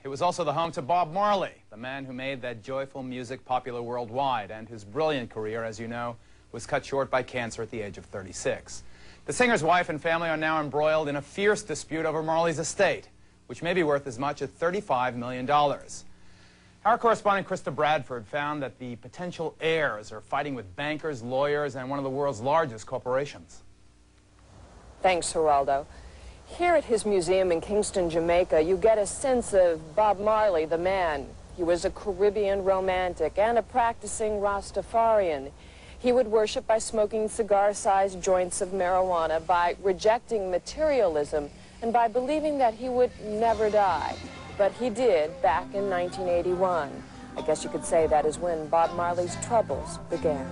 It was also the home to Bob Marley, the man who made that joyful music popular worldwide, and whose brilliant career, as you know, was cut short by cancer at the age of 36. The singer's wife and family are now embroiled in a fierce dispute over Marley's estate, which may be worth as much as $35 million. Our correspondent Krista Bradford found that the potential heirs are fighting with bankers, lawyers, and one of the world's largest corporations. Thanks, Geraldo. Here at his museum in Kingston, Jamaica, you get a sense of Bob Marley, the man. He was a Caribbean romantic and a practicing Rastafarian. He would worship by smoking cigar-sized joints of marijuana, by rejecting materialism, and by believing that he would never die. But he did back in 1981. I guess you could say that is when Bob Marley's troubles began.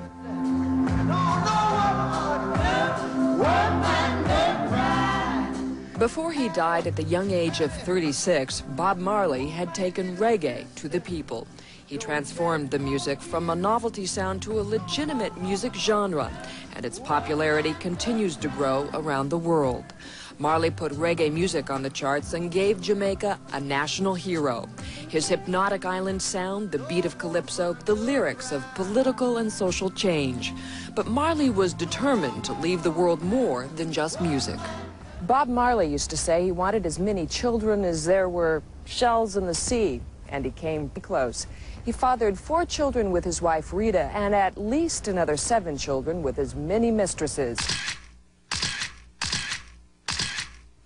Before he died at the young age of 36, Bob Marley had taken reggae to the people. He transformed the music from a novelty sound to a legitimate music genre, and its popularity continues to grow around the world. Marley put reggae music on the charts and gave Jamaica a national hero. His hypnotic island sound, the beat of calypso, the lyrics of political and social change. But Marley was determined to leave the world more than just music. Bob Marley used to say he wanted as many children as there were shells in the sea, and he came close. He fathered 4 children with his wife Rita, and at least another 7 children with his many mistresses.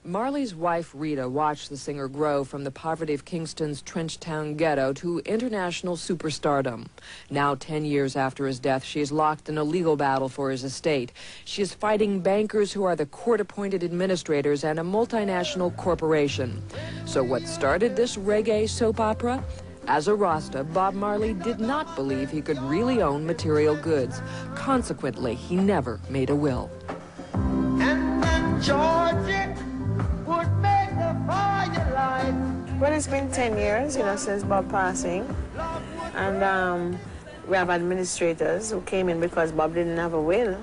Marley's wife Rita watched the singer grow from the poverty of Kingston's Trenchtown ghetto to international superstardom. Now, 10 years after his death, she is locked in a legal battle for his estate. She is fighting bankers who are the court-appointed administrators and a multinational corporation. So what started this reggae soap opera? As a Rasta, Bob Marley did not believe he could really own material goods. Consequently, he never made a will. And then Georgia would make the fire light. Well, it's been 10 years, since Bob passing. And we have administrators who came in because Bob didn't have a will.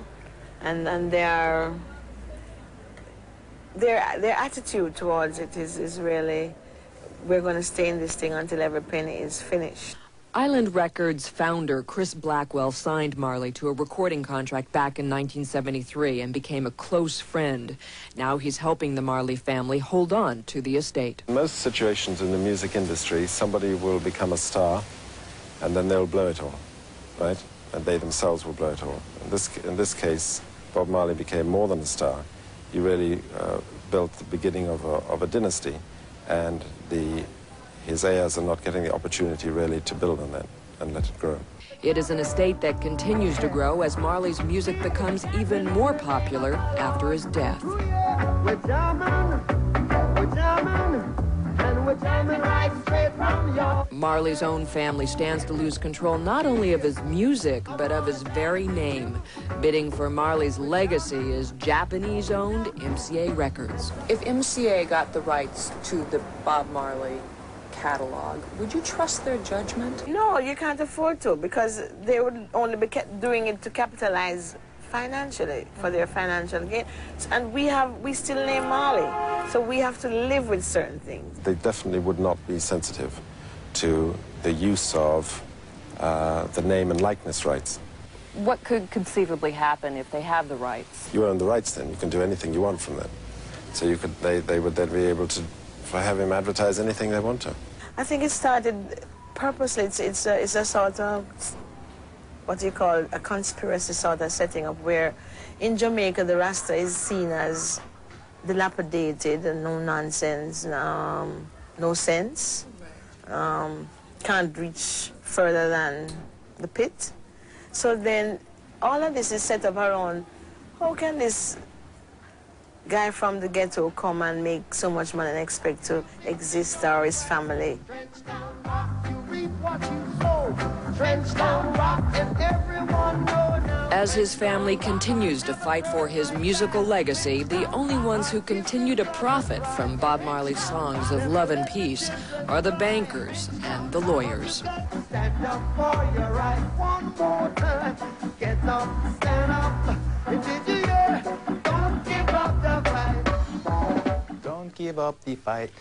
And their attitude towards it is really, we're going to stay in this thing until every penny is finished. Island Records founder Chris Blackwell signed Marley to a recording contract back in 1973 and became a close friend. Now he's helping the Marley family hold on to the estate. In most situations in the music industry, somebody will become a star and then they'll blow it all, right? And they themselves will blow it all. In this case, Bob Marley became more than a star. He really built the beginning of a dynasty, and his heirs are not getting the opportunity really to build on that and let it grow. It is an estate that continues to grow as Marley's music becomes even more popular after his death. Marley's own family stands to lose control not only of his music, but of his very name. Bidding for Marley's legacy is Japanese-owned MCA Records. If MCA got the rights to the Bob Marley catalog, would you trust their judgment? No, you can't afford to, because they would only be doing it to capitalize financially, for their financial gain. And we still name Marley, so we have to live with certain things. They definitely would not be sensitive to the use of the name and likeness rights. What could conceivably happen if they have the rights? You own the rights then. You can do anything you want from them. So they would then be able to have him advertise anything they want to. I think it started purposely. It's a sort of, what you call a conspiracy sort of setting up, where in Jamaica the Rasta is seen as dilapidated and no nonsense, no sense, can't reach further than the pit. So then all of this is set up around, how can this guy from the ghetto come and make so much money and expect to exist, or his family? As his family continues to fight for his musical legacy, the only ones who continue to profit from Bob Marley's songs of love and peace are the bankers and the lawyers. Stand up for your right one more time. Get up, stand up. Don't give up the fight. Don't give up the fight.